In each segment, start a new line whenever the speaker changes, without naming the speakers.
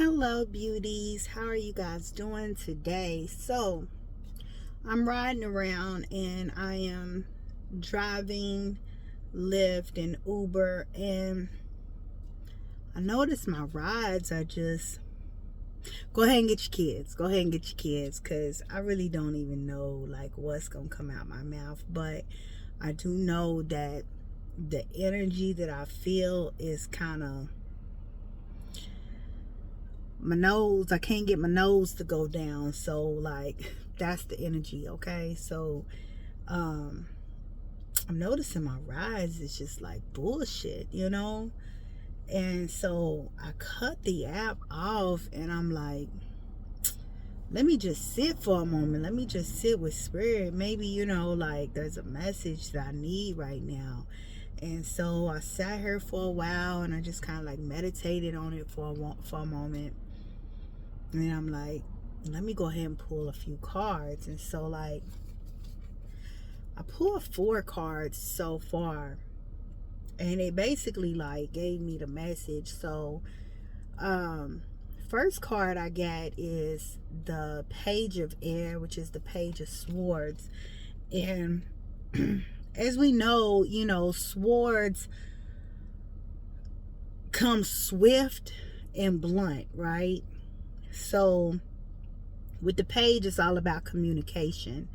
Hello beauties, how are you guys doing today? So I'm riding around and I am driving Lyft and Uber, and I notice my rides are just go ahead and get your kids because I really don't even know like what's gonna come out my mouth, but I do know that the energy that I feel is kind of my nose. I can't get my nose to go down, so like that's the energy. Okay, so I'm noticing my rides is just like bullshit, and so I cut the app off and I'm like, let me just sit for a moment, let me just sit with spirit. Maybe like there's a message that I need right now. And so I sat here for a while and I just kind of like meditated on it for a moment. And I'm like, let me go ahead and pull a few cards. And so like I pulled 4 cards so far, and it basically like gave me the message. So first card I got is the Page of Air, which is the Page of Swords. And as we know, swords come swift and blunt, right? So with the page, it's all about communication.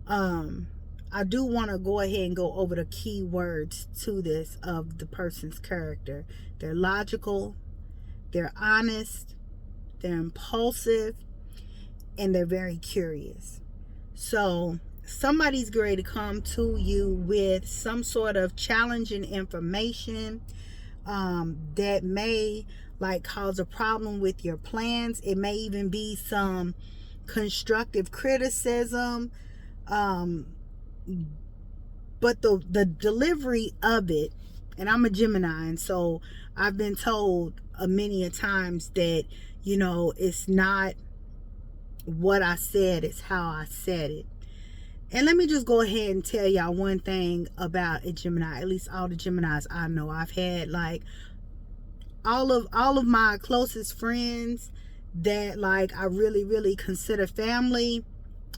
I do want to go ahead and go over the key words to this of the person's character. They're logical, they're honest, they're impulsive, and they're very curious. So somebody's going to come to you with some sort of challenging information that may like cause a problem with your plans. It may even be some constructive criticism, but the delivery of it, and I'm a Gemini, and so I've been told many a times that it's not what I said, it's how I said it. And let me just go ahead and tell y'all one thing about a Gemini, at least all the Geminis I know. I've had like all of my closest friends that like I really consider family,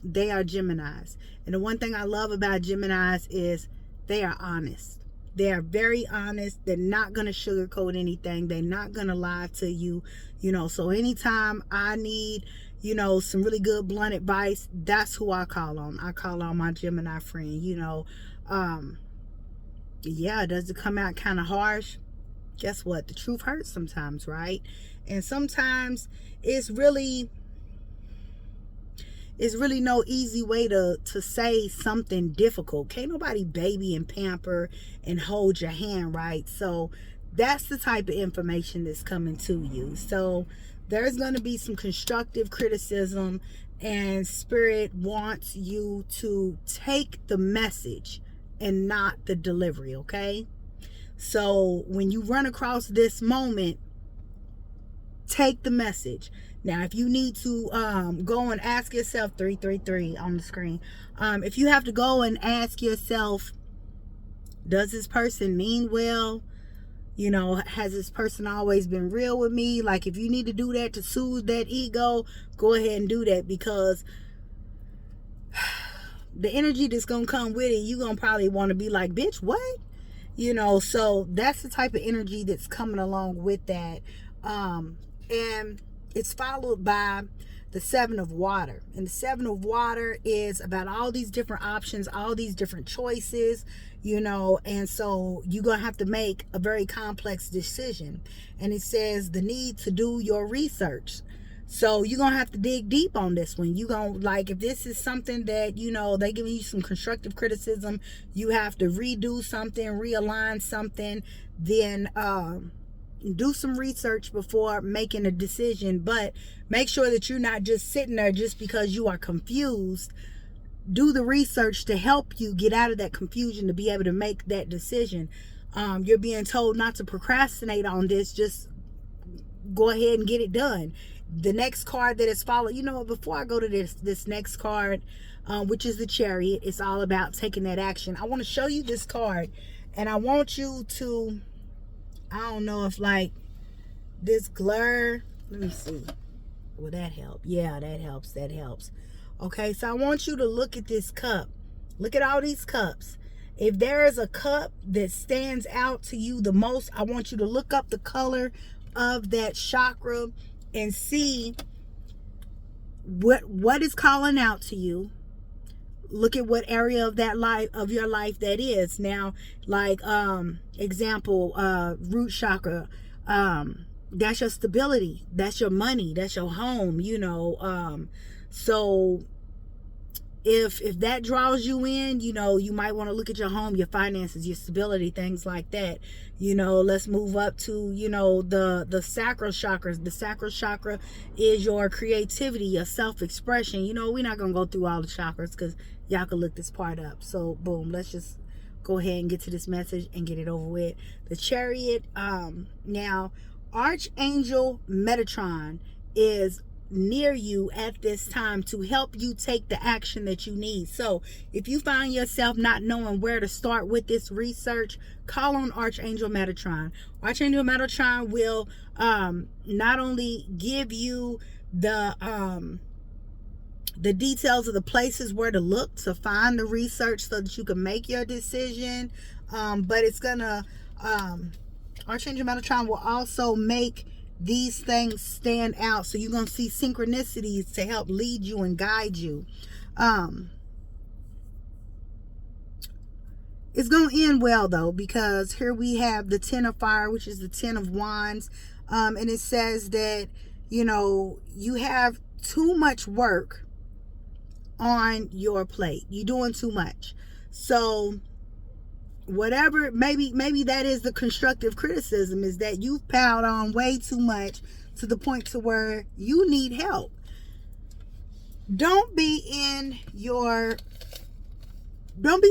they are Geminis. And the one thing I love about Geminis is they are honest. They are very honest. They're not going to sugarcoat anything. They're not going to lie to you. So anytime I need some really good blunt advice, that's who I call on. I call on my Gemini friend. Yeah, does it come out kind of harsh? Guess what? The truth hurts sometimes, right? And sometimes it's really no easy way to say something difficult. Can't nobody baby and pamper and hold your hand, right? So that's the type of information that's coming to you. So there's going to be some constructive criticism, and Spirit wants you to take the message and not the delivery, okay? So when you run across this moment, take the message. Now, if you need to go and ask yourself, 333 on the screen, if you have to go and ask yourself, does this person mean well? Has this person always been real with me? Like, if you need to do that to soothe that ego, go ahead and do that, because the energy that's gonna come with it, you're gonna probably want to be like, bitch, what? So that's the type of energy that's coming along with that. And it's followed by the 7 of Water. And the 7 of Water is about all these different options, all these different choices, and so you're going to have to make a very complex decision. And it says the need to do your research. So you're going to have to dig deep on this one. You're going to, like, if this is something that, they giving you some constructive criticism, you have to redo something, realign something, then do some research before making a decision. But make sure that you're not just sitting there just because you are confused. Do the research to help you get out of that confusion, to be able to make that decision. You're being told not to procrastinate on this. Just go ahead and get it done. The next card that is followed, before I go to this next card, which is the Chariot, it's all about taking that action. I want to show you this card, and I want you to, I don't know if like this glare Let me see. Will that help? Yeah, that helps. That helps. Okay, so I want you to look at this cup. Look at all these cups. If there is a cup that stands out to you the most, I want you to look up the color of that chakra and see what is calling out to you. Look at what area of that life of your life that is. Now, like example, root chakra, that's your stability, that's your money, that's your home, you know. So if that draws you in, you know, you might want to look at your home, your finances, your stability, things like that. You know, let's move up to, you know, the sacral chakras. The sacral chakra is your creativity, your self-expression. You know, we're not gonna go through all the chakras because y'all can look this part up. So boom, let's just go ahead and get to this message and get it over with. The Chariot. Now, Archangel Metatron is near you at this time to help you take the action that you need. So if you find yourself not knowing where to start with this research, call on Archangel Metatron. Archangel Metatron will not only give you the details of the places where to look to find the research so that you can make your decision, but it's gonna Archangel Metatron will also make these things stand out. So you're going to see synchronicities to help lead you and guide you. It's going to end well, though, because here we have the Ten of Fire, which is the Ten of Wands. And it says that, you know, you have too much work on your plate. You're doing too much. So whatever, maybe that is the constructive criticism, is that you've piled on way too much to the point to where you need help. Don't be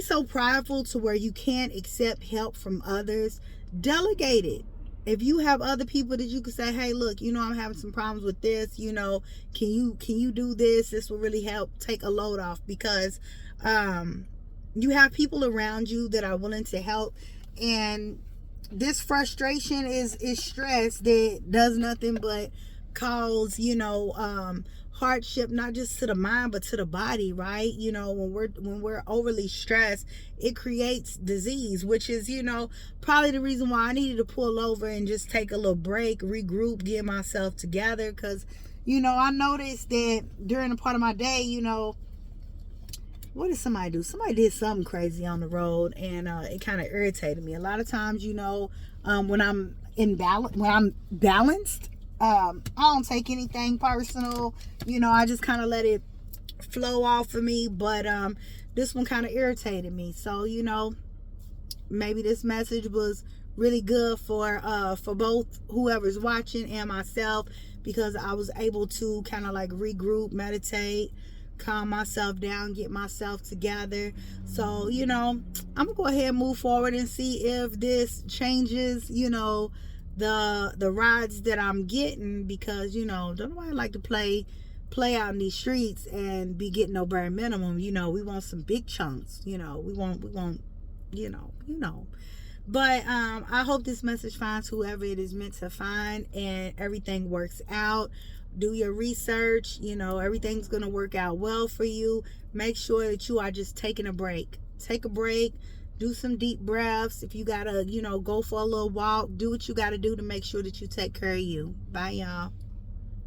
so prideful to where you can't accept help from others. Delegate it. If you have other people that you can say, hey, look, you know, I'm having some problems with this, you know, can you do this? This will really help take a load off, because you have people around you that are willing to help, and this frustration is stress that does nothing but cause, you know, hardship, not just to the mind but to the body, right? You know, when we're overly stressed, it creates disease, which is, you know, probably the reason why I needed to pull over and just take a little break, regroup, get myself together, because, you know, I noticed that during a part of my day, you know, what did somebody do? Somebody did something crazy on the road, and it kind of irritated me. A lot of times, you know, when I'm balanced, I don't take anything personal. You know, I just kind of let it flow off of me. But this one kind of irritated me. So, you know, maybe this message was really good for both whoever's watching and myself, because I was able to kind of like regroup, meditate, calm myself down, get myself together. So, you know, I'm gonna go ahead and move forward and see if this changes, you know, the rides that I'm getting, because, you know, don't nobody like to play out in these streets and be getting no bare minimum. You know, we want some big chunks, you know, we want you know. But I hope this message finds whoever it is meant to find, and everything works out. Do your research, you know, everything's going to work out well for you. Make sure that you are just taking a break. Take a break, do some deep breaths. If you got to, you know, go for a little walk, do what you got to do to make sure that you take care of you. Bye, y'all.